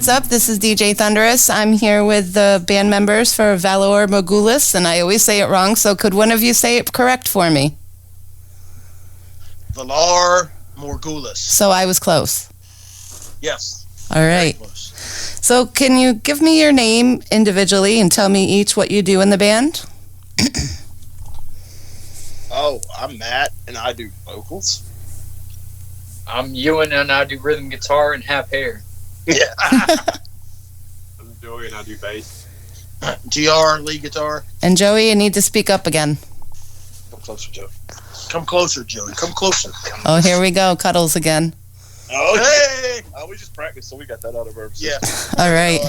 what's up? This is DJ Thunderous. I'm here with the band members for Valar Morghulis, and I always say it wrong, so could one of you say it correct for me? Valar Morghulis. So I was close. Yes. All right. So can you give me your name individually and tell me each what you do in the band? Oh, I'm Matt, and I do vocals. I'm Ewan, and I do rhythm guitar and have hair. Yeah. I'm Joey, and I do bass. GR, lead guitar. And Joey, you need to speak up again. Come closer, Joe. Come closer, Joey. Come closer. Oh, here we go. Cuddles again. Oh, Hey! we just practiced, so we got that out of our system. Yeah. All right.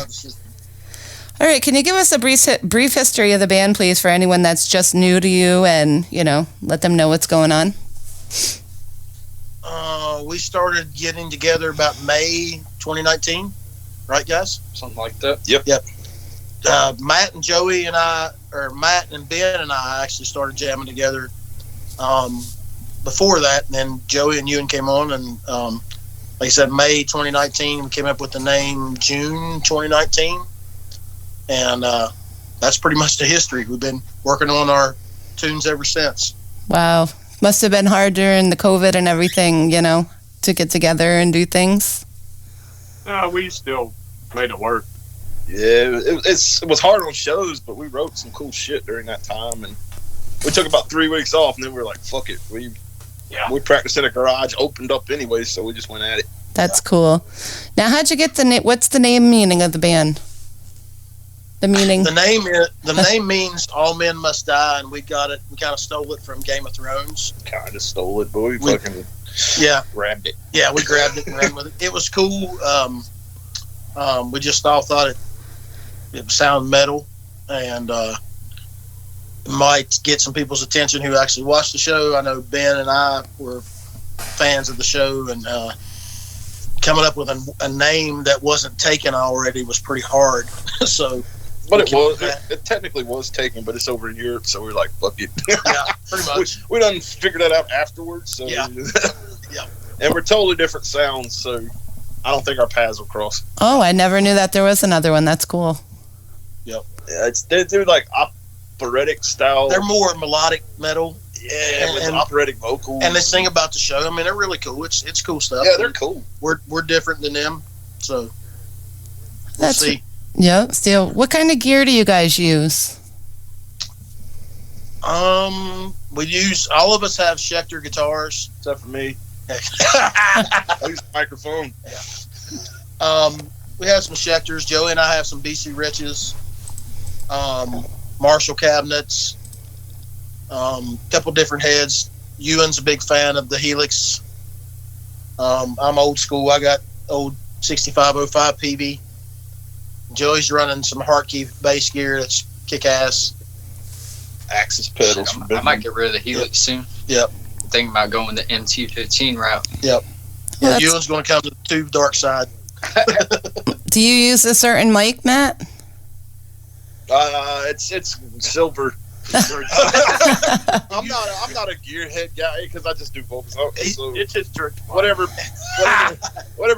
All right. Can you give us a brief history of the band, please, for anyone that's just new to you and, let them know what's going on? We started getting together about May 2019. Right, guys? Something like that. Yep. Matt and Joey and Matt and Ben and I actually started jamming together before that. And then Joey and Ewan came on, and like I said, May 2019, we came up with the name June 2019. And that's pretty much the history. We've been working on our tunes ever since. Wow. Must have been hard during the COVID and everything, to get together and do things. We still made it work. Yeah, it was hard on shows, but we wrote some cool shit during that time, and we took about 3 weeks off, and then we were like, fuck it. We practiced in a garage, opened up anyway, so we just went at it. That's cool. Now, how'd you get what's the name meaning of the band? The meaning? The name means all men must die, and we got it. We kind of stole it from Game of Thrones. Kind of stole it, but we fucking grabbed it. Yeah, we grabbed it and ran with it. It was cool. We just all thought it sounded metal, and might get some people's attention who actually watched the show. I know Ben and I were fans of the show, and coming up with a name that wasn't taken already was pretty hard. But it technically was taken, but it's over in Europe, so we're like, fuck it. Yeah, pretty much. we done figured that out afterwards. So yeah. And we're totally different sounds, so I don't think our paths will cross. Oh, I never knew that there was another one. That's cool. Yep. Yeah, they're like operatic style. They're more melodic metal. Yeah, with operatic vocals. And they sing about the show. I mean, they're really cool. It's cool stuff. Yeah, they're cool. We're different than them, so we'll see. Yeah, still. What kind of gear do you guys use? We use, all of us have Schecter guitars. Except for me. I use a microphone. Yeah. We have some Schecters. Joey and I have some BC Riches, Marshall cabinets, couple different heads. Ewan's a big fan of the Helix. I'm old school. I got old 6505 PV. Joey's running some Hartke bass gear that's kick-ass. Axis pedals. I might get rid of the Helix soon. Yep. Thinking about going the MT15 route. Yep. Yeah, Ewan's going to come to the Tube Dark Side. Do you use a certain mic, Matt? It's silver. I'm not a gearhead guy because I just do vocals. So It's just church. whatever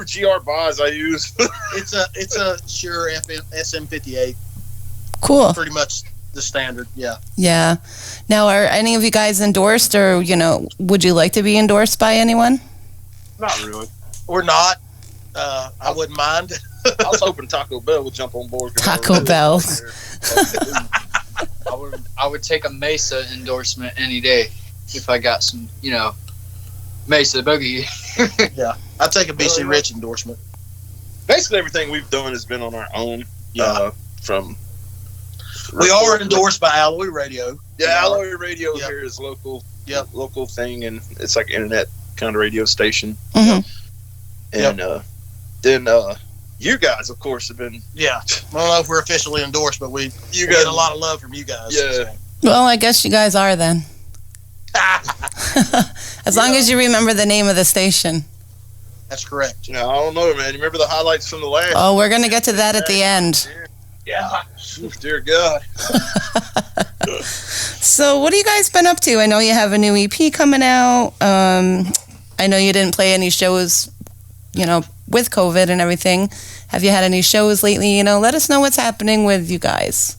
GR buys I use. It's a Shure SM58. Cool. Pretty much the standard. Yeah. Yeah. Now, are any of you guys endorsed, or would you like to be endorsed by anyone? Not really. We're not. I wouldn't mind. I was hoping Taco Bell would jump on board. Taco Bell. I would take a Mesa endorsement any day if I got some, Mesa boogie. Yeah, I'd take a BC Rich endorsement. Basically, everything we've done has been on our own. Yeah. We Record. are endorsed by Alloy Radio. Yeah, Alloy Radio here is local. Yep. Local thing, and it's like an internet kind of radio station. Mm-hmm. And then you guys, of course, have been. Yeah, I don't know if we're officially endorsed, but we get a lot of love from you guys. Yeah. So. Well, I guess you guys are then. As long as you remember the name of the station. That's correct. I don't know, man. You remember the highlights from the last? Oh, we're going to get to that at the end. Yeah. Dear God. So what have you guys been up to? I know you have a new EP coming out. I know you didn't play any shows, with COVID and everything. Have you had any shows lately? Let us know what's happening with you guys.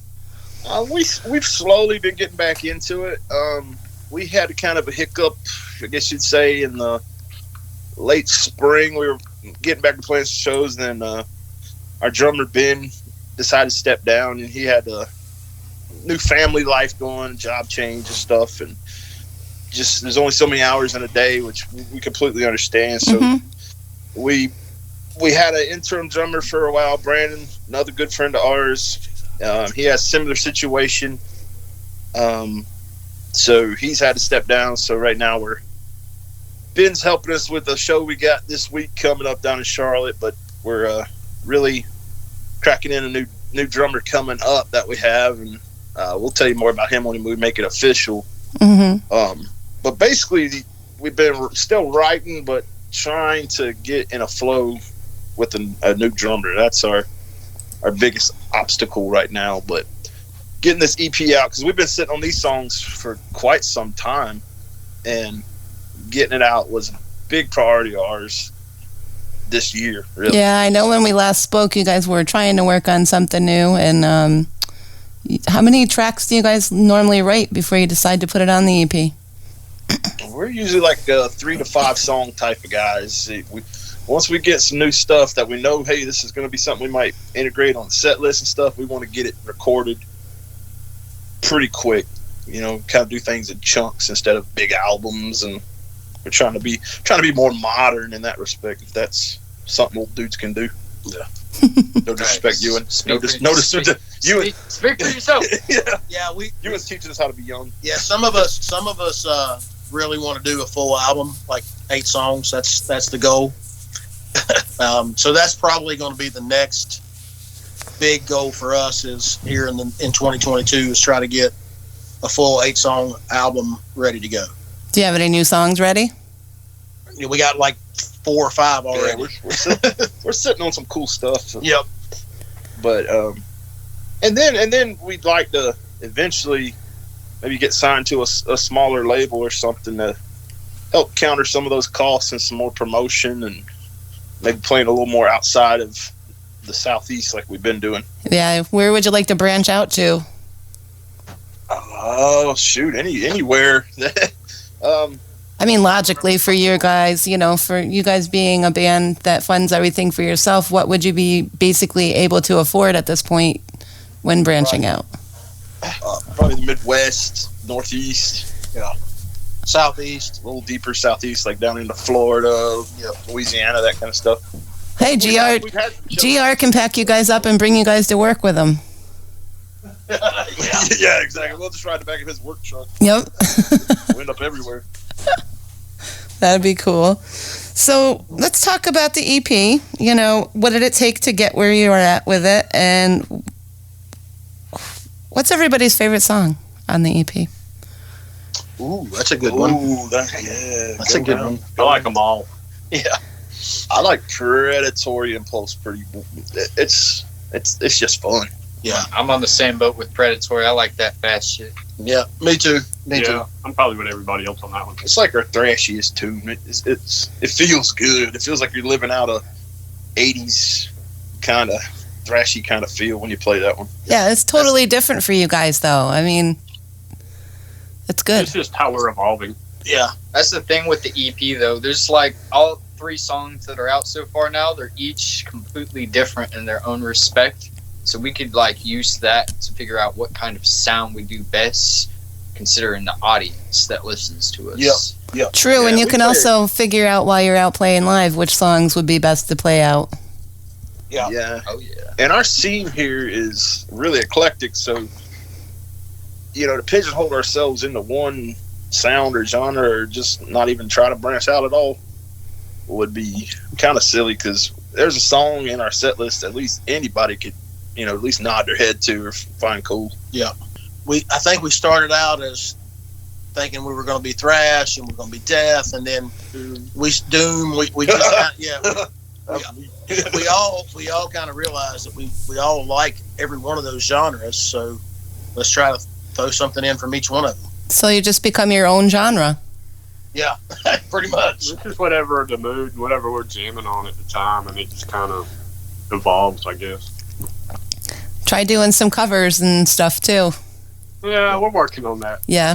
We've slowly been getting back into it. We had kind of a hiccup, I guess you'd say, in the late spring. We were getting back to playing some shows, and then our drummer Ben decided to step down, and he had a new family life going, job change and stuff, and just there's only so many hours in a day, which we completely understand. So we had an interim drummer for a while, Brandon, another good friend of ours. He has a similar situation, so he's had to step down. So right now Ben's helping us with a show we got this week coming up down in Charlotte, but we're really cracking in a new drummer coming up that we have, and we'll tell you more about him when we make it official. But basically, we've been still writing, but trying to get in a flow with a new drummer. That's our biggest obstacle right now. But getting this EP out, because we've been sitting on these songs for quite some time, and getting it out was a big priority of ours this year, really. Yeah, I know when we last spoke, you guys were trying to work on something new. And how many tracks do you guys normally write before you decide to put it on the EP? We're usually like 3 to 5 song type of guys. Once we get some new stuff that we know, hey, this is going to be something we might integrate on the set list and stuff, we want to get it recorded pretty quick. Kind of do things in chunks instead of big albums, and we're trying to be more modern in that respect. If that's something old dudes can do. Yeah. No disrespect, Ewan. Speak for yourself. Yeah, Ewan's teaching us how to be young. Yeah, some of us really want to do a full album, like 8 songs. That's the goal. So that's probably going to be the next big goal for us is here in 2022 is try to get a full 8-song album ready to go. Do you have any new songs ready? Yeah, we got like 4 or 5 already. Yeah, we're sitting on some cool stuff. So. Yep. But and then we'd like to eventually maybe get signed to a smaller label or something to help counter some of those costs and some more promotion, and maybe playing a little more outside of the Southeast like we've been doing. Yeah, where would you like to branch out to? Oh, shoot, anywhere. I mean, logically for you guys, for you guys being a band that funds everything for yourself, what would you be basically able to afford at this point when branching out? Probably the Midwest, Northeast, Southeast, a little deeper Southeast, like down into Florida, Louisiana, that kind of stuff. Hey, GR can pack you guys up and bring you guys to work with him. Yeah, exactly. We'll just ride the back of his work truck. Yep. We'll end up everywhere. That'd be cool. So let's talk about the EP. What did it take to get where you are at with it? And what's everybody's favorite song on the EP? Ooh, that's a good one. Ooh, that's a good one. I like them all. Yeah. I like Predatory Impulse pretty. It's just fun. Yeah. I'm on the same boat with Predatory. I like that fast shit. Yeah, me too. Me too. I'm probably with everybody else on that one. It's like our thrashiest tune. It feels good. It feels like you're living out a 80s kind of thrashy kind of feel when you play that one. Yeah, it's totally different for you guys, though. I mean, it's good. It's just how we're evolving. Yeah. That's the thing with the EP, though. There's like all 3 songs that are out so far now. They're each completely different in their own respect. So we could use that to figure out what kind of sound we do best, considering the audience that listens to us. Yep. True, and you can also figure out while you're out playing live which songs would be best to play out. Yeah. Oh, yeah. And our scene here is really eclectic, so to pigeonhole ourselves into one sound or genre, or just not even try to branch out at all, would be kind of silly, because there's a song in our set list at least anybody could at least nod their head to or find cool. Yeah. I think we started out as thinking we were going to be thrash and we're going to be death, and then we doom. We just we all kind of realized that we all like every one of those genres. So let's try to throw something in from each one of them. So you just become your own genre. Yeah, pretty much. It's just whatever the mood, whatever we're jamming on at the time, and it just kind of evolves, I guess. Try doing some covers and stuff too. Yeah, we're working on that. Yeah.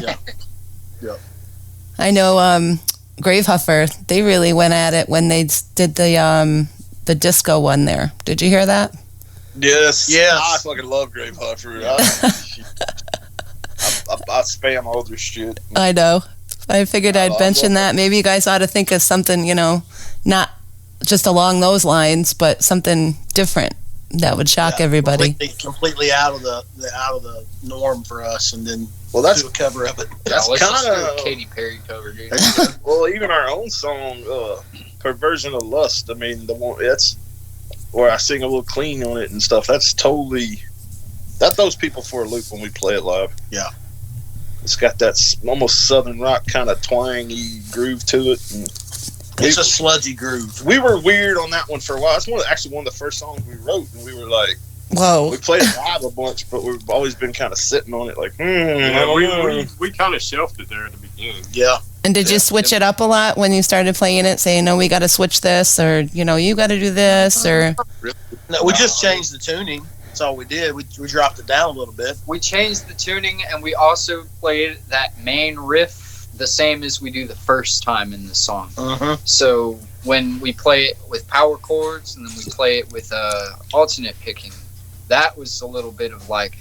Yeah. I know Gravehuffer, they really went at it when they did the disco one there. Did you hear that? Yes. Yes. I fucking love Grave Huffer. I spam all their shit. I know. I figured I'd mention that. Maybe you guys ought to think of something, not just along those lines, but something different that would shock everybody. Completely out of the norm for us, and then that's do a cover of it. That's let's just do kind a of Katy Perry cover, dude. well, even our own song, "Perversion of Lust." I mean, that's where I sing a little clean on it and stuff. That throws people for a loop when we play it live. Yeah. It's got that almost southern rock kind of twangy groove to it. And it's a sludgy groove. We were weird on that one for a while. It's one of the first songs we wrote, and we were like, whoa. We played it live a bunch, but we've always been kind of sitting on it like, we kind of shelved it there at the beginning. Yeah. And did you switch it up a lot when you started playing it, saying, no, we got to switch this, or, you got to do this, or? No, we just changed the tuning. That's all we did. We dropped it down a little bit. We changed the tuning, and we also played that main riff the same as we do the first time in the song. So when we play it with power chords, and then we play it with alternate picking, that was a little bit of like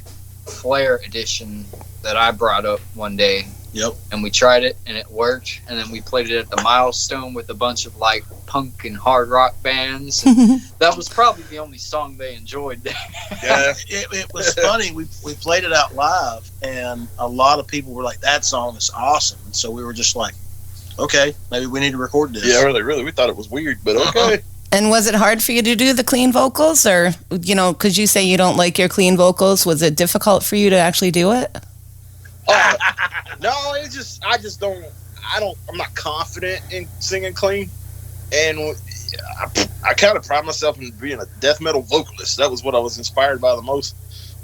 Flair edition that I brought up one day. Yep. And we tried it, and it worked. And then we played it at the Milestone with a bunch of like punk and hard rock bands. That was probably the only song they enjoyed. yeah. It was funny. We played it out live, and a lot of people were like, "That song is awesome." And so we were just like, "Okay, maybe we need to record this." Yeah, really. We thought it was weird, but okay. And was it hard for you to do the clean vocals, or because you say you don't like your clean vocals, was it difficult for you to actually do it? No, I just don't. I'm not confident in singing clean, and I kind of pride myself in being a death metal vocalist. That was what I was inspired by the most.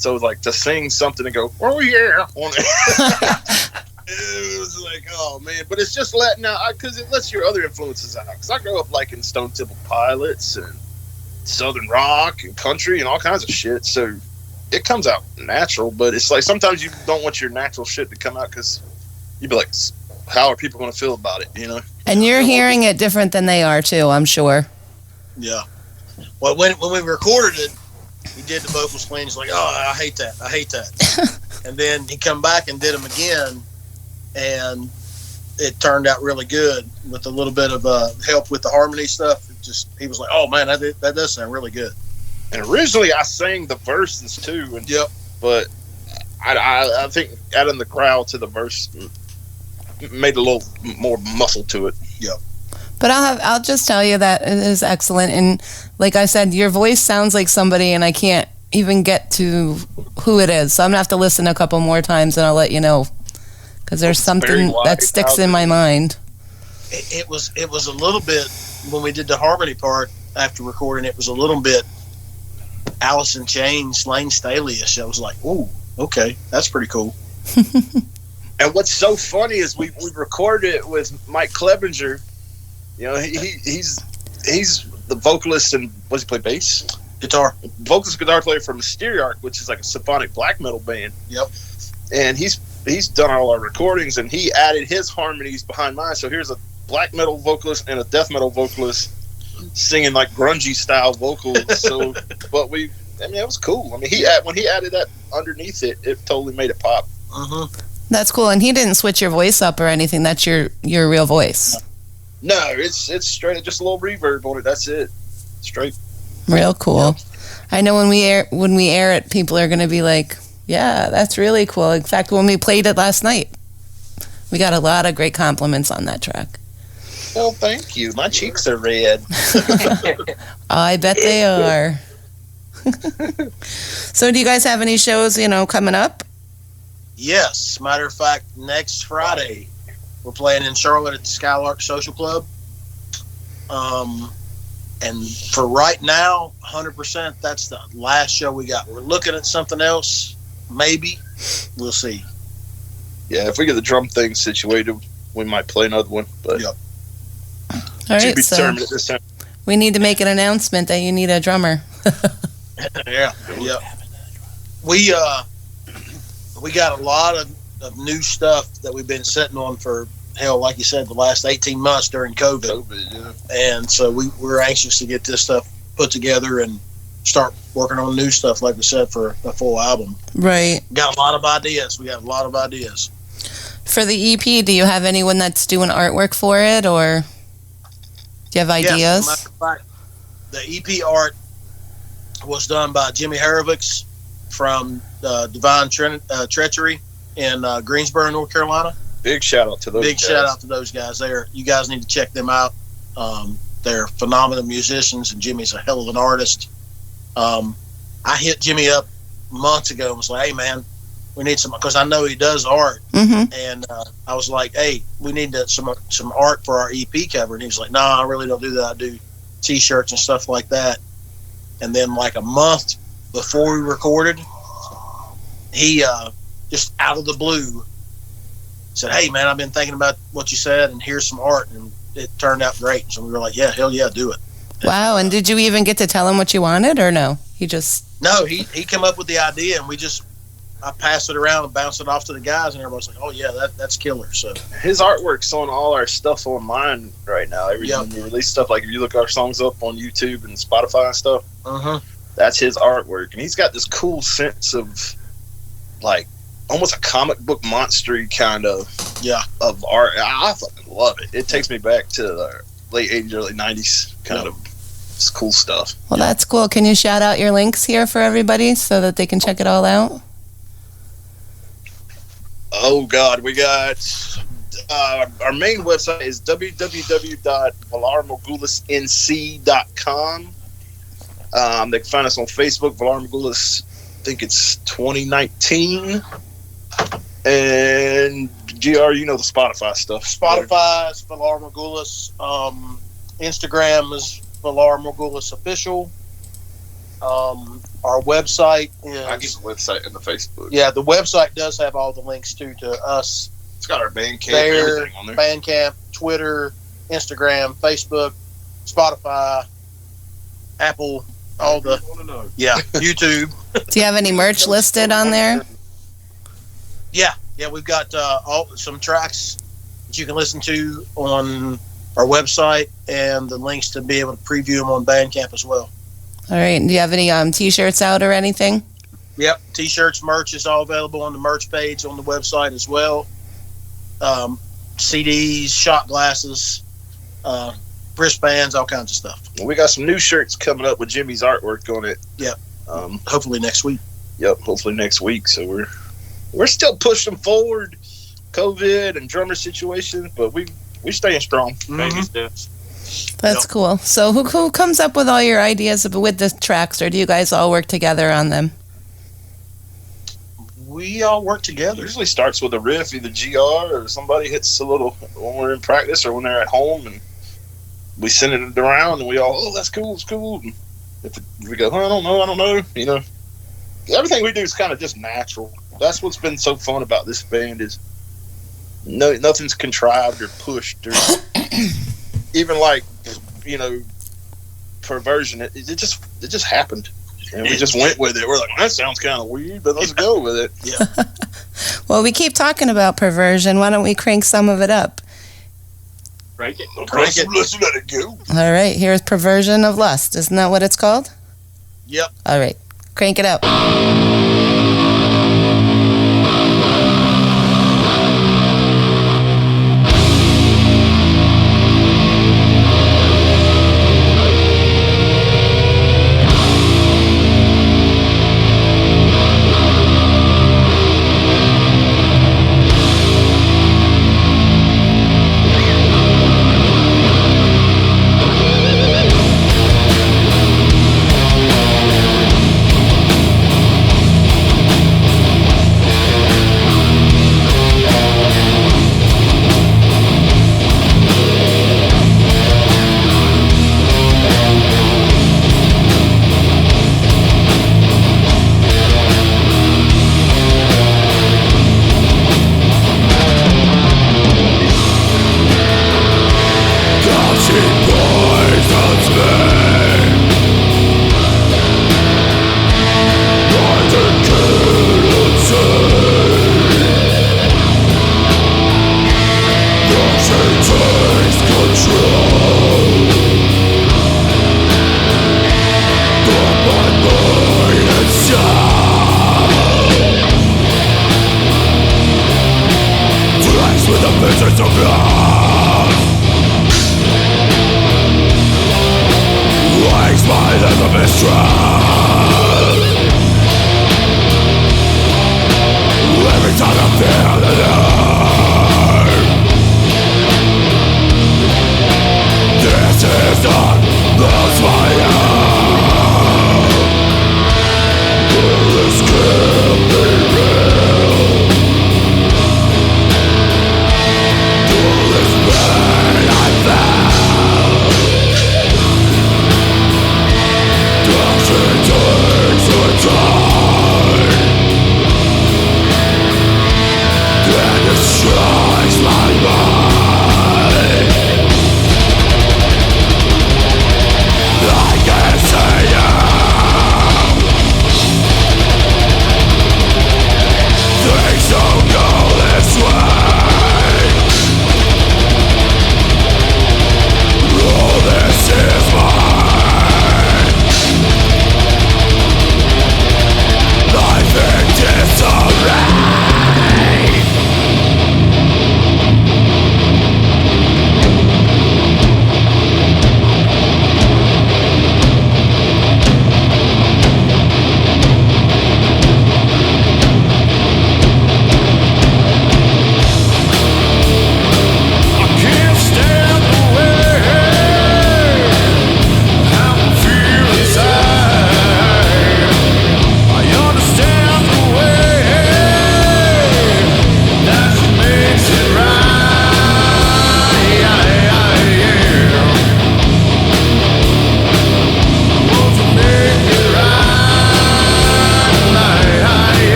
So it was like to sing something and go, "Oh yeah," on it. It was like, oh man, but it's just letting out because it lets your other influences out. Because I grew up liking Stone Temple Pilots and Southern rock and country and all kinds of shit. So it comes out natural, but it's like sometimes you don't want your natural shit to come out because you'd be like, how are people going to feel about it, And you're hearing it different than they are too, I'm sure. Yeah. Well, when we recorded it, he did the vocals clean. He's like, "Oh, I hate that." And then he come back and did them again, and it turned out really good with a little bit of help with the harmony stuff. He was like, "Oh man, that does sound really good." And originally I sang the verses too, and yep. But I think adding the growl to the verse made a little more muscle to it. Yep. But I'll just tell you that it is excellent, and like I said, your voice sounds like somebody, and I can't even get to who it is. So I'm gonna have to listen a couple more times, and I'll let you know, because there's something that sticks in my mind. It was a little bit when we did the harmony part after recording. It was a little bit Alice in Chains, Lane Staley-ish. I was like, "Ooh, okay, that's pretty cool." And what's so funny is we recorded it with Mike Clevenger. He's the vocalist and does he play bass? Guitar. Vocalist guitar player for Mysteriarch, which is like a symphonic black metal band. Yep. And he's done all our recordings, and he added his harmonies behind mine. So here's a black metal vocalist and a death metal vocalist singing like grungy style vocals. So, but it was cool. I mean, when he added that underneath it, it totally made it pop. That's cool. And he didn't switch your voice up or anything. That's your real voice. No, it's straight, just a little reverb on it. That's it. Straight. Real cool. Yep. I know when we air it, people are going to be like, "Yeah, that's really cool." In fact, when we played it last night, we got a lot of great compliments on that track. Well, thank you. My cheeks are red. I bet they are. So, do you guys have any shows, coming up? Yes. Matter of fact, next Friday, we're playing in Charlotte at the Skylark Social Club. And for right now, 100%, that's the last show we got. We're looking at something else. Maybe. We'll see. Yeah, if we get the drum thing situated, we might play another one. But All to right, be so determined at this time. we need to make an announcement that you need a drummer. Yeah. We got a lot of new stuff that we've been sitting on for hell, like you said, the last 18 months during COVID. And so we're anxious to get this stuff put together and start working on new stuff, like we said, for a full album. Right. Got a lot of ideas. We got a lot of ideas. For the EP, do you have anyone that's doing artwork for it, or do you have ideas? Yes, as a matter of fact, the EP art was done by Jimmy Harovics from Divine Treachery in Greensboro, North Carolina. Big shout out to those guys. Shout out to those guys there. You guys need to check them out. They're phenomenal musicians, and Jimmy's a hell of an artist. I hit Jimmy up months ago and was like, hey, man, we need some, because I know he does art. Mm-hmm. And I was like, hey, we need some art for our EP cover. And he was like, no, I really don't do that. I do T-shirts and stuff like that. And then like a month before we recorded, he just out of the blue said, hey, man, I've been thinking about what you said, and here's some art. And it turned out great. So we were like, yeah, hell yeah, do it. Wow. And did you even get to tell him what you wanted, or no? No, he came up with the idea, and I passed it around and bounced it off to the guys, and everybody's like, oh yeah, that's killer. So his artwork's on all our stuff online right now. Every time we release stuff, like if you look our songs up on YouTube and Spotify and stuff, that's his artwork. And he's got this cool sense of like almost a comic book monstery kind of art. I fucking love it. It takes me back to the late 80s, early 90s kind of cool stuff. Well, that's cool. Can you shout out your links here for everybody so that they can check it all out? Oh God, we got our main website is www.valarmorghulisnc.com. They can find us on Facebook, Valar Morghulis. I think it's 2019. And GR, you know the Spotify stuff. Spotify is Valar Morghulis. Instagram is Valar Morghulis Official. Our website is... I give the website and the Facebook. Yeah, the website does have all the links to us. It's got our Bandcamp, everything on there. Bandcamp, Twitter, Instagram, Facebook, Spotify, Apple, all the... YouTube. Do you have any merch listed on there? Yeah, we've got some tracks that you can listen to on our website, and the links to be able to preview them on Bandcamp as well. All right. Do you have any T-shirts out or anything? Yep. T-shirts, merch is all available on the merch page on the website as well. CDs, shot glasses, wristbands, all kinds of stuff. We got some new shirts coming up with Jimmy's artwork on it. Yep. Hopefully next week. Yep. Hopefully next week. So we're still pushing forward, COVID and drummer situation, but we staying strong. Baby steps. That's cool. So who comes up with all your ideas with the tracks, or do you guys all work together on them? We all work together. It usually starts with a riff, either GR or somebody hits a little when we're in practice or when they're at home, and we send it around, and we all, oh, that's cool, it's cool. And if we go, I don't know, you know. Everything we do is kind of just natural. That's what's been so fun about this band is nothing's contrived or pushed or even like, you know, perversion. It just happened, and we just went with it. We're like, that sounds kind of weird, but let's go with it. Yeah. Well, we keep talking about perversion. Why don't we crank some of it up? Crank it. Let's let it go. All right. Here's Perversion of Lust. Isn't that what it's called? Yep. All right. Crank it up.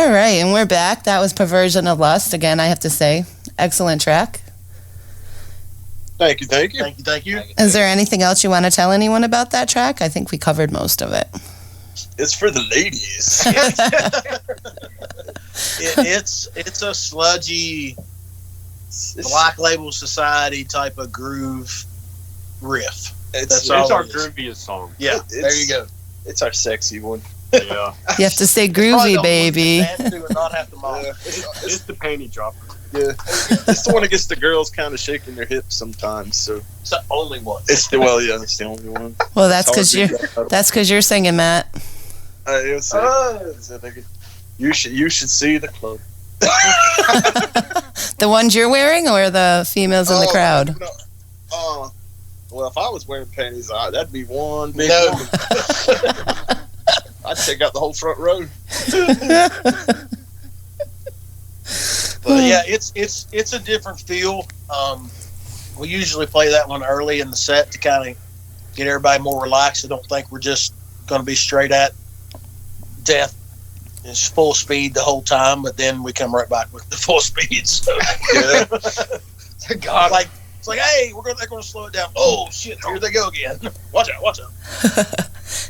All right, and we're back. That was Perversion of Lust. Again, I have to say, excellent track. Thank you. Thank you. Is there anything else you want to tell anyone about that track? I think we covered most of it. It's for the ladies. It's a sludgy Black Label Society type of groove riff. It's all our it is. grooviest song. Yeah, there you go. It's our sexy one. Yeah. You have to stay Probably groovy, the baby. one to dance to and not have to mock. It's the panty dropper. Yeah, it's the one that gets the girls kind of shaking their hips sometimes. So It's the only one. it's the only one. Well, that's It's hard because to do that's because you're singing, Matt. You should see the club. The ones you're wearing, or the females in the crowd? No. Well, if I was wearing panties, that'd be one big No. woman. I'd take out the whole front row. But yeah, it's a different feel. We usually play that one early in the set to kind of get everybody more relaxed. I don't think we're just going to be straight at death. It's full speed the whole time, but then we come right back with the full speed. So, Yeah. God, it's like, hey, they're going to slow it down. Oh shit, here they go again. Watch out.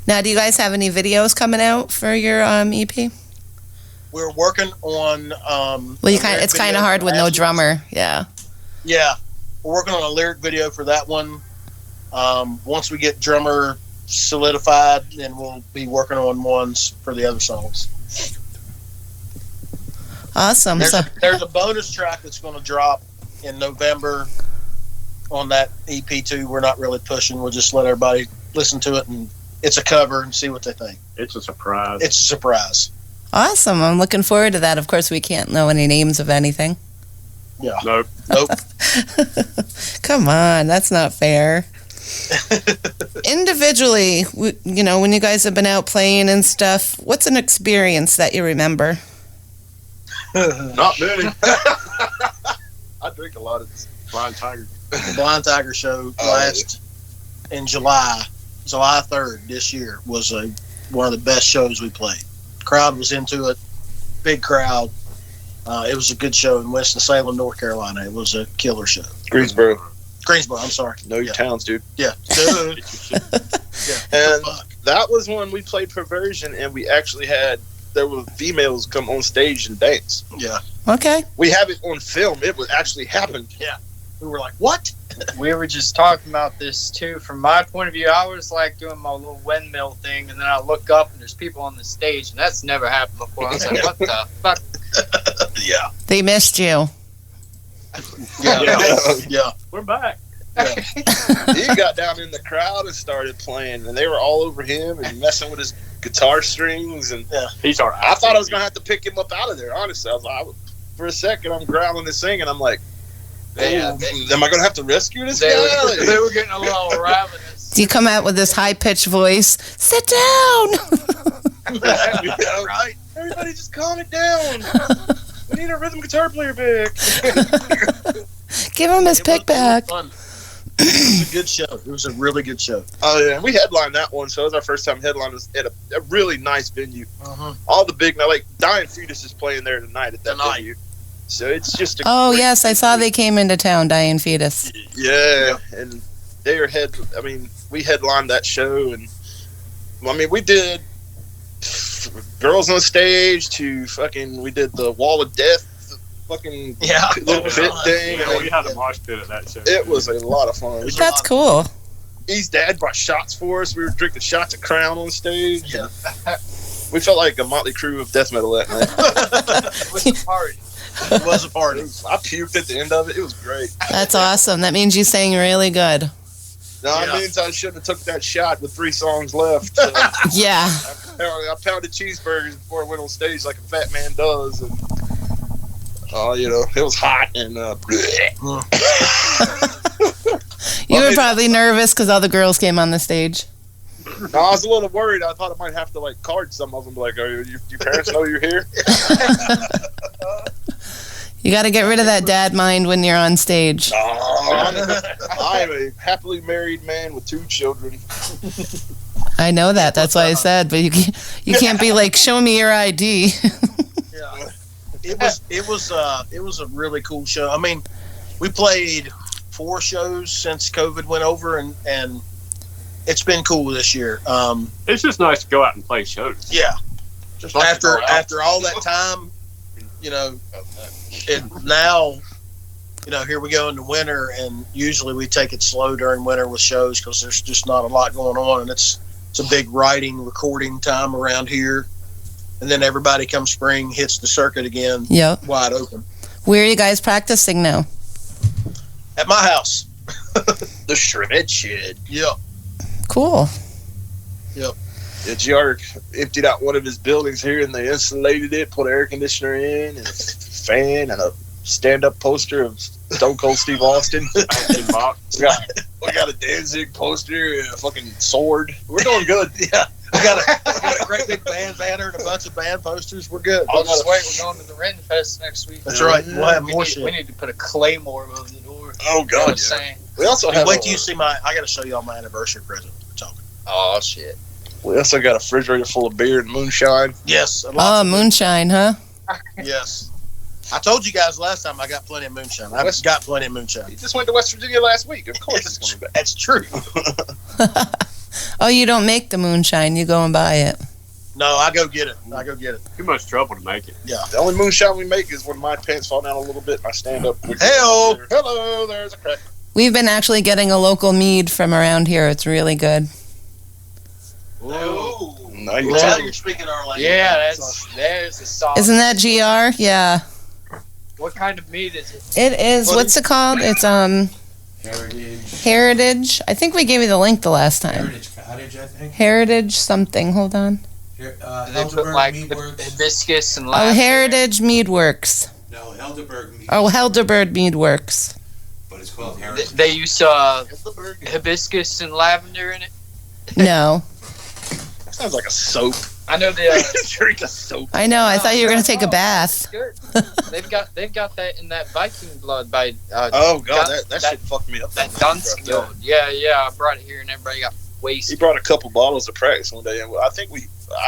Now, do you guys have any videos coming out for your EP? We're working on. Well, it's kind video of hard for with no Ashes. drummer. Yeah. Yeah, we're working on a lyric video for that one. Once we get drummer solidified, then we'll be working on ones for the other songs. Awesome. There's a bonus track that's going to drop in November on that EP too. We're not really pushing. We'll just let everybody listen to it, and it's a cover and see what they think. It's a surprise. It's a surprise. Awesome. I'm looking forward to that. Of course, we can't know any names of anything. Yeah. Nope. Come on, that's not fair. Individually, when you guys have been out playing and stuff, what's an experience that you remember? Not many. I drink a lot of this. Blind Tiger. The Blind Tiger show in July 3rd this year was one of the best shows we played. Crowd was into it. Big crowd. It was a good show in Winston-Salem, North Carolina. It was a killer show. Greensboro. I'm sorry. Know your towns, dude. Yeah. And that was when we played Perversion, and we actually there were females come on stage and dance. Yeah. Okay. We have it on film. It was actually happened. Yeah. We were like, what? We were just talking about this too. From my point of view, I was like doing my little windmill thing, and then I look up and there's people on the stage, and that's never happened before. I was like, what the fuck? Yeah. They missed you. Yeah. We're back. He got down in the crowd and started playing, and they were all over him and messing with his guitar strings. And He's our. I thought I was gonna have to pick him up out of there. Honestly, I was like, for a second, I'm growling and singing. I'm like, am I gonna have to rescue this guy? They were getting a little ravenous. Do you come out with this high-pitched voice? Sit down! Right? Everybody just calm it down. We need a rhythm guitar player back. Give him his pick back. It was a good show. It was a really good show. Oh yeah, we headlined that one, so it was our first time headlining at a really nice venue. Uh-huh. All the big, like Dying Fetus is playing there tonight at that venue. So it's just Oh, yes, I saw they came into town, Dying Fetus. Yeah, and we headlined that show, and we did Girls on Stage to we did the Wall of Death fucking little pit thing. Yeah, we had a mosh pit at that show. It was a lot of fun. That's cool. E's dad brought shots for us. We were drinking shots of Crown on stage. Yeah. We felt like a motley crew of death metal that night. It was a party. It was a party. I puked at the end of it. It was great. That's awesome. That means you sang really good. No, it means I shouldn't have took that shot with 3 songs left. Yeah. I pounded cheeseburgers before I went on stage like a fat man does. And, it was hot and You were probably nervous because all the girls came on the stage. No, I was a little worried. I thought I might have to card some of them. Like, your parents know you're here? You got to get rid of that dad mind when you're on stage. I am a happily married man with 2 children. I know that. That's why I said. But you can't be like, show me your ID. Yeah. it was a really cool show. I mean, we played 4 shows since COVID went over, and it's been cool this year. It's just nice to go out and play shows. Yeah. Just like to go out. After all that time, now, here we go into winter, and usually we take it slow during winter with shows because there's just not a lot going on, and it's a big writing, recording time around here. And then everybody come spring hits the circuit again, wide open. Where are you guys practicing now? At my house. The shred shed. Yep. Cool. Yep. Yeah, GR emptied out one of his buildings here, and they insulated it, put an air conditioner in, and a fan, and a stand-up poster of Stone Cold Steve Austin. we got a Danzig poster, a fucking sword. We're doing good. Yeah. We got a great big band banner and a bunch of band posters. We're good. I'll just wait. We're going to the Ren Fest next week. That's right. We'll have more shit. We need to put a claymore over the door. Oh, God. You know what I'm saying? We also have wait till you see I got to show y'all my anniversary present. We're talking. Oh, shit. We also got a refrigerator full of beer and moonshine. Yes. Oh, moonshine, huh? Yes. I told you guys last time I got plenty of moonshine. I've got plenty of moonshine. You just went to West Virginia last week. Of course it's coming back. That's true. Oh, you don't make the moonshine. You go and buy it. No, I go get it. Too much trouble to make it. Yeah. The only moonshine we make is when my pants fall down a little bit and I stand up. Hello, there's a crack. We've been actually getting a local mead from around here. It's really good. Oh, now you're speaking our language. Yeah, there's the song. Isn't that GR? Yeah. What kind of meat is it? It is. What's it called? It's Heritage. I think we gave you the link the last time. Heritage Cottage, I think. Heritage something. Hold on. They put like the hibiscus and Oh, lavender. Heritage Mead Works. No, Helderberg Mead. Oh, Helderberg Mead Works. But it's called Heritage. They use hibiscus and lavender in it. No. Sounds like a soap. I know they drink a soap. I know. I thought you were going to take a bath. They've got that in that Viking blood by. Oh God, that shit fucked me up. That Dunskild. Yeah. I brought it here and everybody got wasted. He brought a couple bottles of practice one day, and I think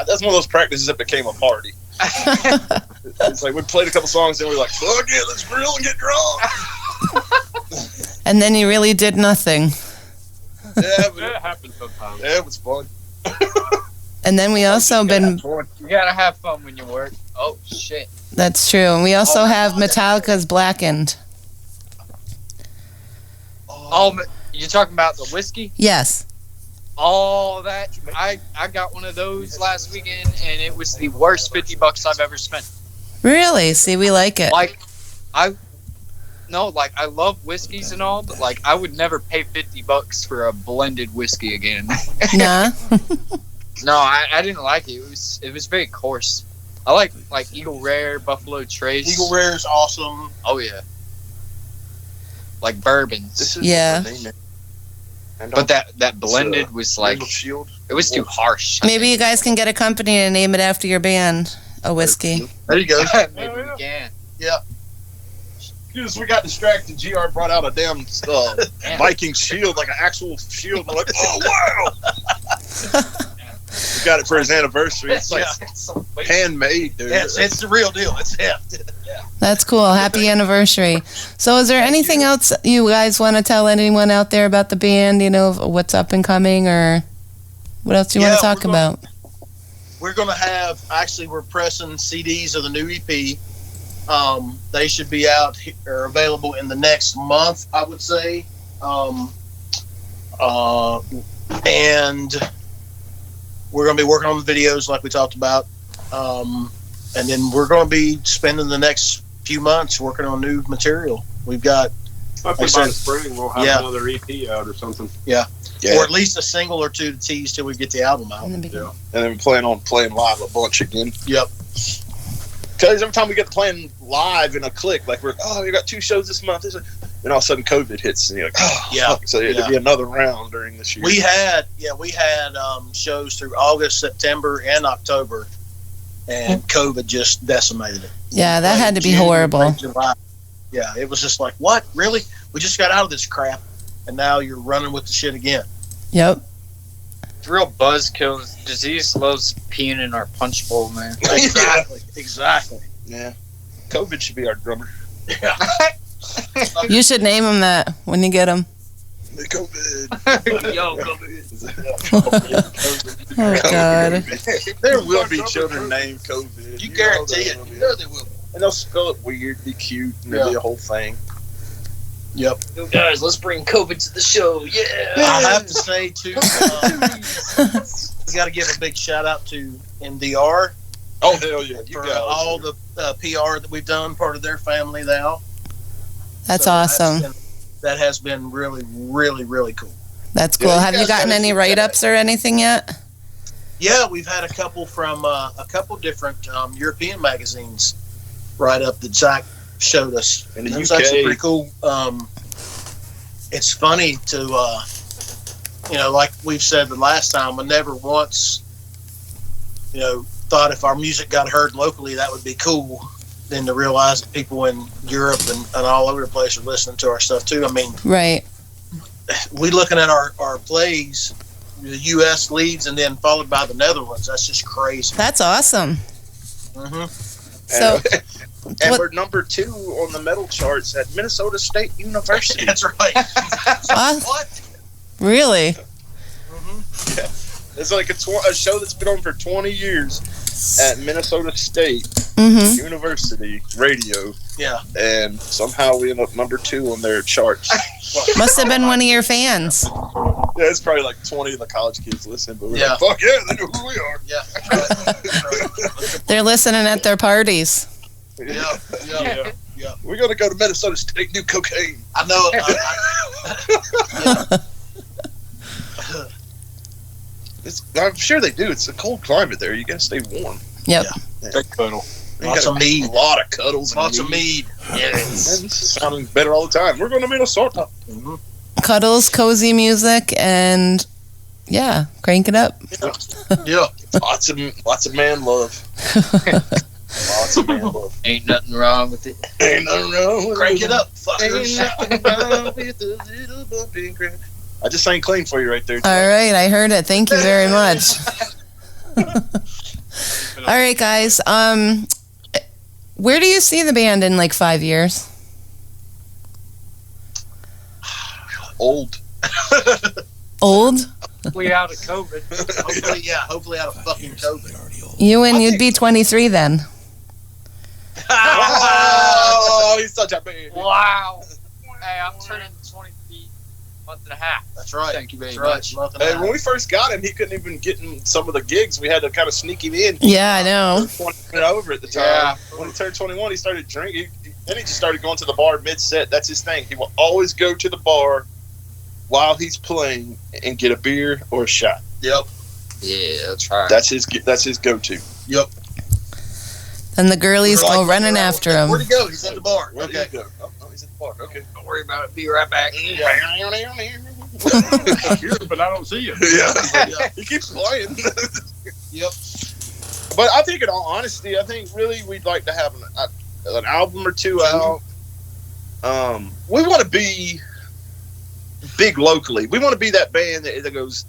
that's one of those practices that became a party. It's like we played a couple songs and we were like, fuck it, let's grill and get drunk. And then you really did nothing. Yeah, but It happens sometimes. yeah, it was fun. And then we also been. You gotta have fun when you work. Oh shit. That's true. And we also have Metallica's Blackened. Oh, you talking about the whiskey? Yes. All that I got one of those last weekend, and it was the worst $50 I've ever spent. Really? See, we like it. I love whiskeys and all, but like I would never pay $50 for a blended whiskey again. Nah. No, I didn't like it. It was very coarse. I like Eagle Rare, Buffalo Trace. Eagle Rare is awesome. Oh yeah. Like bourbons. Yeah. But that blended was like Shield. it was too harsh. Maybe you guys can get a company and name it after your band. A whiskey. There you go. Maybe we can. Yeah. Because we got distracted, GR brought out a damn Viking shield, like an actual shield. We're like, oh wow! We got it for his anniversary. It's like handmade, dude. Yes, it's the real deal. It's heft. Yeah. That's cool. Happy anniversary. So is there anything else you guys want to tell anyone out there about the band, what's up and coming, or what else do you want to talk about? We're going to have, actually, we're pressing CDs of the new EP. They should be out or available in the next month, I would say. And we're going to be working on the videos like we talked about. And then we're going to be spending the next few months working on new material. We've got, Hopefully by the spring we'll have Yeah. another EP out or something. or at least a single or two to tease till we get the album out. In the beginning. And then we plan on playing live a bunch again. Yep. Because every time we get to playing live in a click, like we got 2 shows this month. Then all of a sudden COVID hits, and you're like, fuck. So it'll be another round during this year. We had shows through August, September, and October, and COVID just decimated it. Yeah, that had to be June, horrible. July. Yeah, it was just like, what? Really? We just got out of this crap, and now you're running with the shit again. Yep. It's real buzzkill. Disease loves peeing in our punch bowl, man. Exactly. Yeah. COVID should be our drummer. Yeah. You should name him that when you get him. COVID. Yo, COVID. Oh, God. There will be children named COVID. You guarantee it. You know they will. And they'll spell it weird, be cute, and there'll be a whole thing. Yep. Yo, guys, let's bring COVID to the show. Yeah. I have to say, too, we got to give a big shout out to MDR. Oh, hell yeah. For all the PR that we've done, part of their family now. That's awesome. That has been really, really, really cool. That's cool. Have you gotten any write-ups or anything yet? Yeah, we've had a couple from a couple different European magazines write up that Zach showed us. In the That's UK. actually pretty cool. It's funny to, like we've said the last time, I never once, thought if our music got heard locally, that would be cool. Then to realize that people in Europe and all over the place are listening to our stuff too. I mean, Right. we looking at our plays, the U.S. leads and then followed by the Netherlands. That's just crazy. That's awesome. Mm-hmm. So, And what- we're number 2 on the metal charts at Minnesota State University. That's right. What? really? It's like a show that's been on for 20 years at Minnesota State Mm-hmm. University radio, Yeah. and somehow we end up number 2 on their charts. Must have been one of your fans. Yeah, it's probably like 20 of the college kids listen, but we're Yeah. like, fuck yeah, they know who we are. Yeah. That's right. They're listening at their parties. Yeah. Yeah. We're going to go to Minnesota State and do cocaine. I know it. I'm sure they do. It's a cold climate there. You got to stay warm. Yep. Big cuddle. You Lots gotta- of mead. A lot of cuddles. And Lots of mead. Yes. And it's sounding better all the time. We're going to Minnesota. Mm-hmm. Cuddles, cozy music, and yeah, crank it up. Yeah. Lots of man love. Lots of man love. Ain't nothing wrong with it. Ain't nothing wrong with Crank it up, Ain't fuckers. nothing wrong with a little bumpy ground. I just sang clean for you right there. All right, I heard it. Thank you very much. All right, guys. Where do you see the band in like 5 years? Old. Old? We out of COVID. Hopefully out of fucking COVID. You and you'd be 23 then. Oh, he's such a baby. Wow. Hey, I'm turning 20 feet, month and a half. That's right. Thank you very That's right. much. Month and a Hey, half. when we first got him, he couldn't even get in some of the gigs. We had to kind of sneak him in. Yeah, I know. 20 over at the time. Yeah. When he turned 21, he started drinking. Then he just started going to the bar mid-set. That's his thing. He will always go to the bar while he's playing and get a beer or a shot. Yep. Yeah, that's right. That's his go-to. Yep. And the girlies We're go like, running after him. Where'd he go? He's at the bar. Where'd Okay. he go? Oh, he's at the bar. Okay. Don't worry about it. Be right back. I hear it, but I don't see it. Yeah. He keeps playing. Yep. But I think, in all honesty, I think really we'd like to have an album or two out. We want to be big locally. We want to be that band that goes,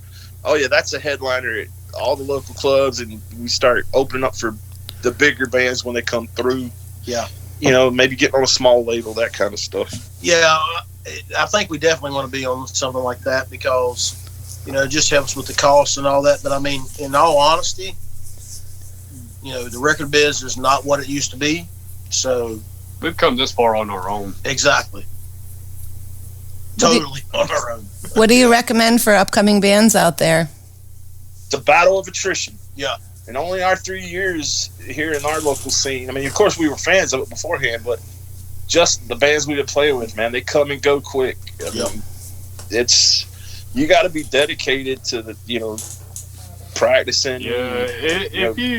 oh yeah, that's a headliner at all the local clubs, and we start opening up for the bigger bands when they come through. Yeah. Maybe getting on a small label, that kind of stuff. Yeah, I think we definitely want to be on something like that because, it just helps with the costs and all that. But I mean, in all honesty, the record biz is not what it used to be. So We've come this far on our own. exactly, totally on our own. What do you recommend for upcoming bands out there? It's a battle of attrition. Yeah. And only our 3 years here in our local scene. I mean, of course, we were fans of it beforehand, but just the bands we've been playing with, man, they come and go quick. I mean, you got to be dedicated to the, practicing. Yeah,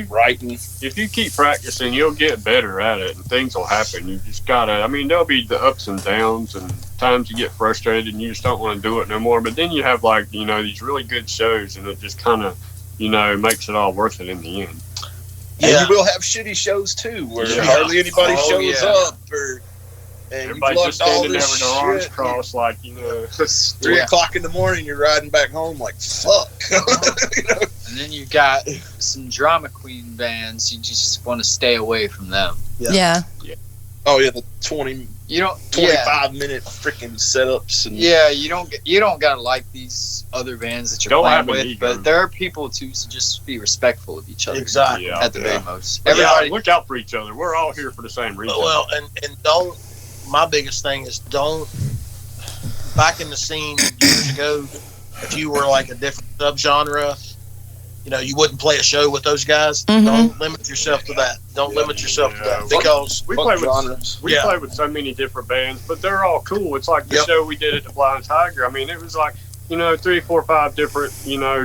writing. if you keep practicing, you'll get better at it, and things will happen. You just gotta. I mean, there'll be the ups and downs, and times you get frustrated and you just don't want to do it no more. But then you have these really good shows, and it just kind of makes it all worth it in the end. And Yeah. you will have shitty shows too, where Yeah. hardly anybody Oh, shows yeah. up, and Everybody's you just plugged all standing there this with their arms shit. crossed, like 3 o'clock in the morning, you're riding back home like fuck. And then you've got some drama queen bands. You just want to stay away from them. Yeah. Yeah. Oh yeah, the 25 You don't. Yeah. minute freaking setups and Yeah, you don't gotta like these other bands that you're Don't playing have an with, ego. but there are people to just be respectful of each other. Exactly. Yeah. At the Yeah. very most, Everybody, everybody. look out for each other. We're all here for the same reason. Well, and don't. My biggest thing is don't. Back in the scene years ago, if you were like a different subgenre, you wouldn't play a show with those guys. Mhm. Don't limit yourself to that. Don't limit yourself to that because we fuck play with genres. play with so many different bands, but they're all cool. It's like the Yep. show we did at the Flying Tiger. I mean, it was like 3, 4, 5 different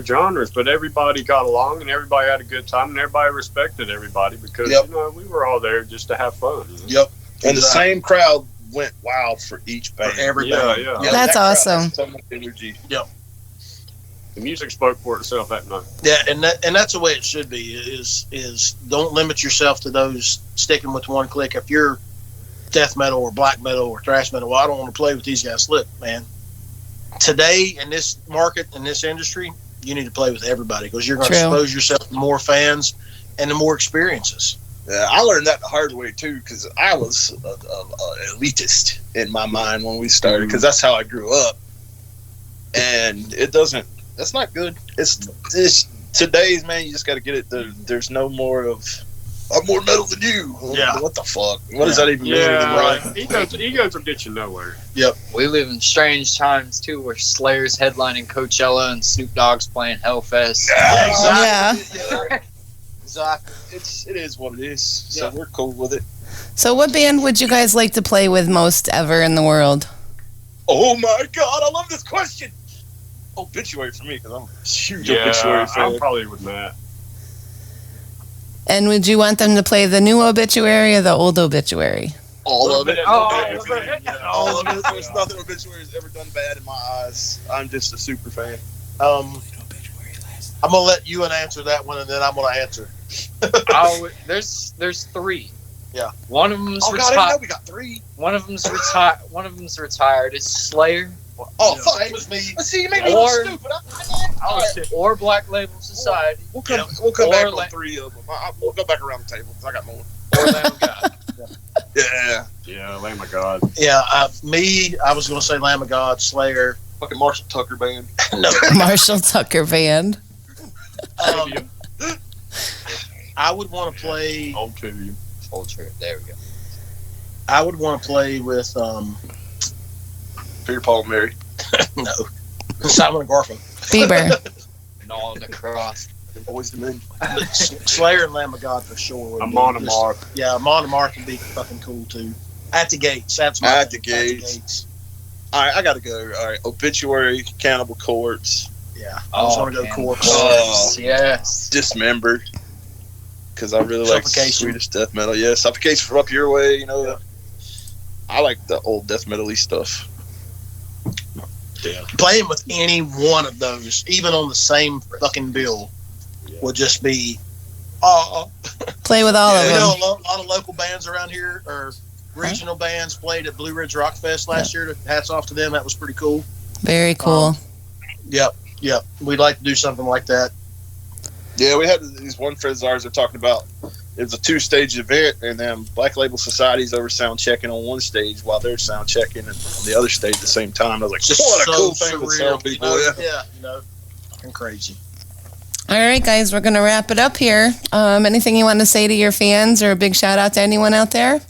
genres, but everybody got along and everybody had a good time and everybody respected everybody because Yep. we were all there just to have fun. Yep. And the same crowd went wild for each band. For every Yeah, band. yeah. That's that crowd awesome. has so much energy. The music spoke for itself that night. Yeah, and that's the way it should be. Is don't limit yourself to those sticking with one clique. If you're death metal or black metal or thrash metal, well, I don't want to play with these guys. Look, man, today in this market, in this industry, you need to play with everybody because you're going to True. expose yourself to more fans and to more experiences. Yeah, I learned that the hard way too because I was a elitist in my mind when we started because that's how I grew up, and it doesn't. That's not good. It's today's man. You just got to get it. There's no more of I'm more metal than you. Yeah. What the fuck? What does that even mean? Yeah, Right. egos will get you nowhere. We live in strange times too, where Slayer's headlining Coachella and Snoop Dogg's playing Hellfest. Yeah. Exactly. It is what it is. So Yeah. we're cool with it. So what band would you guys like to play with most ever in the world? Oh my god, I love this question. Obituary for me because I'm a huge Obituary fan. I'm probably with Matt. And would you want them to play the new Obituary or the old Obituary? All of it. All All of it. There's nothing Obituary's ever done bad in my eyes. I'm just a super fan. I'm gonna let you answer that one, and then I'm gonna answer. There's 3. Yeah. One of them's Oh god, I didn't know retired. we got 3. One of them's retired. One of them's retired. It's Slayer Oh Yeah. fuck, Same as me. But see, you made me Or- look stupid. All right. or Black Label Society We'll come Or back La- on 3 of them. We'll go back around the table because I got more. or Lamb of God. Yeah. Yeah, Lamb of God. Yeah, I was gonna say Lamb of God, Slayer. Fucking Marshall Tucker band. No, Marshall Tucker Band. I would want to play. Old Tribute. Ultra. There we go. I would want to play with Peter, Paul, and Mary. no Simon and Garfunkel. Bieber. Gnaw on the cross. The Boys to Men. Slayer and Lamb of God for sure. would I'm be on a just- mark. Yeah, Amon Amarth would be fucking cool too. At the Gates. That's my At thing. the Gates. All right, I got to go. All right, Obituary, Cannibal Corpse, Yeah, I was gonna go man. Corpse. Oh. Yes. Dismembered. Because I really like Suffocation. Swedish death metal. Yeah, Suffocation from Up Your Way. I like the old death metal-y stuff. Playing with any one of those, even on the same fucking bill, would just be. Play with all of You them. know, a lot of local bands around here or regional bands played at Blue Ridge Rock Fest last year. Hats off to them. That was pretty cool. Very cool. Yep. We'd like to do something like that. Yeah, we had these one friends of ours are talking about it was a 2-stage event, and then Black Label Society's over sound checking on one stage while they're sound checking on the other stage at the same time. I was like, Just what a so cool thing to surreal, tell people. Yeah. fucking crazy. All right, guys, we're going to wrap it up here. Anything you want to say to your fans or a big shout out to anyone out there?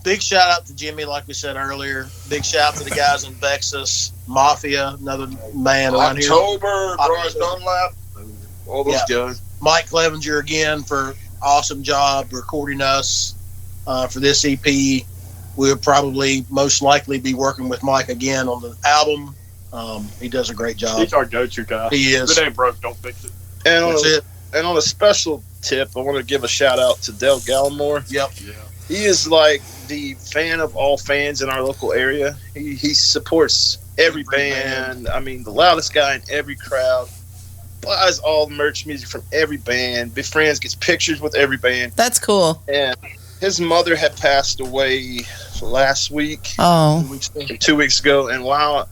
Big shout out to Jimmy, like we said earlier. Big shout out to the guys in Vexus, Mafia, another band around here. October, Brian Dunlap, all those guys. Mike Clevenger again for awesome job recording us for this EP. We'll probably most likely be working with Mike again on the album. He does a great job. He's our go-to guy. He is. If it ain't broke, don't fix it. And on, That's it. and on a special tip, I want to give a shout out to Del Gallimore. Yep. Yeah. He is like the fan of all fans in our local area. He supports every band. I mean, the loudest guy in every crowd. Buys all the merch music from every band. Befriends, gets pictures with every band. That's cool. And his mother had passed away last week, Oh, 2 weeks ago. And while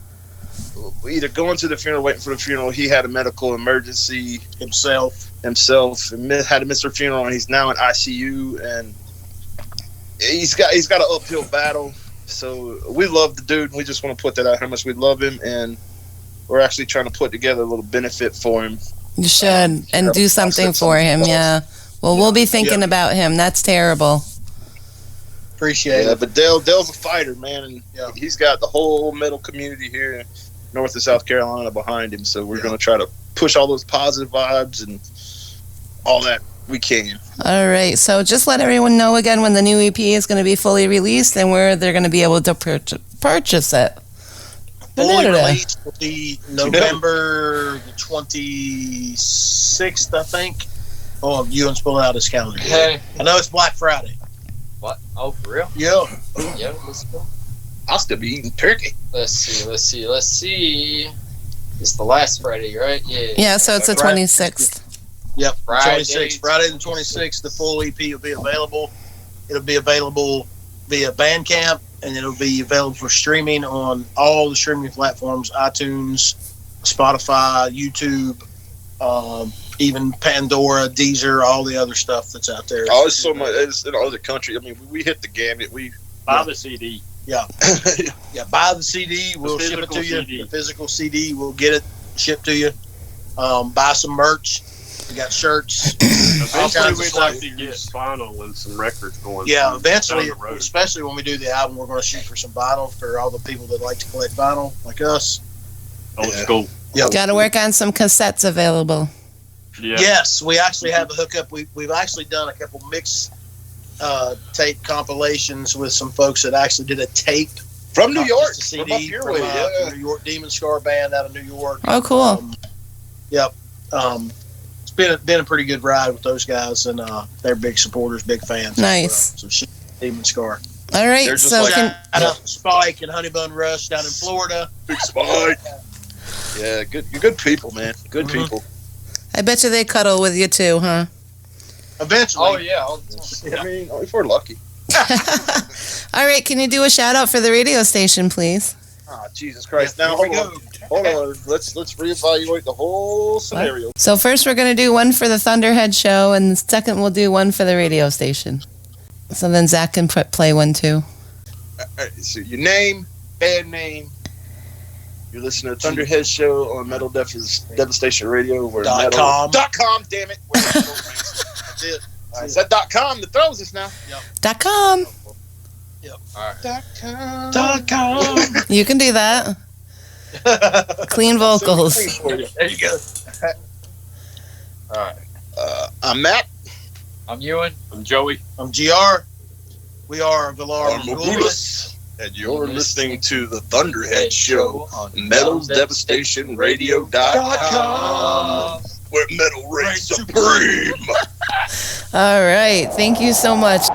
either going to the funeral, waiting for the funeral, he had a medical emergency Himself. himself and had to miss her funeral. And he's now in ICU. And he's got an uphill battle. So we love the dude, and we just want to put that out how much we love him, and we're actually trying to put together a little benefit for him. You should, and do something for him, yeah. Well, we'll be thinking about him. That's terrible. Appreciate it. But Dale's a fighter, man, and he's got the whole metal community here in North and South Carolina behind him, so we're going to try to push all those positive vibes and all that we can. All right, so just let everyone know again when the new EP is going to be fully released and where they're going to be able to purchase it. Fully released will be November the 26th, I think. Oh, Ewan's pulling out his calendar. Hey. I know it's Black Friday. What? Oh, for real? Yeah. Yeah, let's go. I'll still be eating turkey. Let's see. It's the last Friday, right? Yeah. Yeah, so it's the 26th. Yep, Friday 26th. Friday the 26th, the full EP will be available. It'll be available via Bandcamp, and it'll be available for streaming on all the streaming platforms, iTunes, Spotify, YouTube, even Pandora, Deezer, all the other stuff that's out there. Oh, it's so much. It's in other countries. I mean, we hit the gamut. We buy the CD. Yeah. Buy the CD. We'll ship it to you. CD. The physical CD, we'll get it shipped to you. Buy some merch. We got shirts. Eventually, we'd like to get vinyl and some records going. Yeah, eventually, down the road. especially when we do the album, we're going to shoot for some vinyl for all the people that like to collect vinyl, like us. Old school. Yep. Got to work on some cassettes available. Yeah. Yes, we actually have a hookup. We've actually done a couple mix tape compilations with some folks that actually did a tape from New York, a CD from up your way, from New York Demon Scar band out of New York. Oh, cool. Yep. It's been a pretty good ride with those guys, and they're big supporters, big fans. Nice. So shit, Demon Scar. All right, They're just so like- can, Shout out to Spike and Honeybun Rush down in Florida. Big Spike. Yeah, good. You're good people, man. Good Mhm. people. I bet you they cuddle with you too, huh? Eventually. Oh, yeah. all the time. I mean, if we're lucky. All right, can you do a shout out for the radio station, please? Ah, Jesus Christ! Here Now we hold on. Let's reevaluate the whole scenario. So first we're going to do one for the Thunderhead show, and second we'll do one for the radio station. So then Zach can play one too. All right, so your name, band name. You're listening to Thunderhead Show on Metal Devastation Radio. Where .com. .com, damn it. That's it. All right, it's that .com that throws us now. .com. All right. .com. You can do that. Clean vocals. There you go. All right. I'm Matt. I'm Ewan. I'm Joey. I'm GR. We are Valar Morghulis. And you're listening to the Thunderhead Show on MetalDevastationRadio.com, where metal reigns supreme. All right. Thank you so much.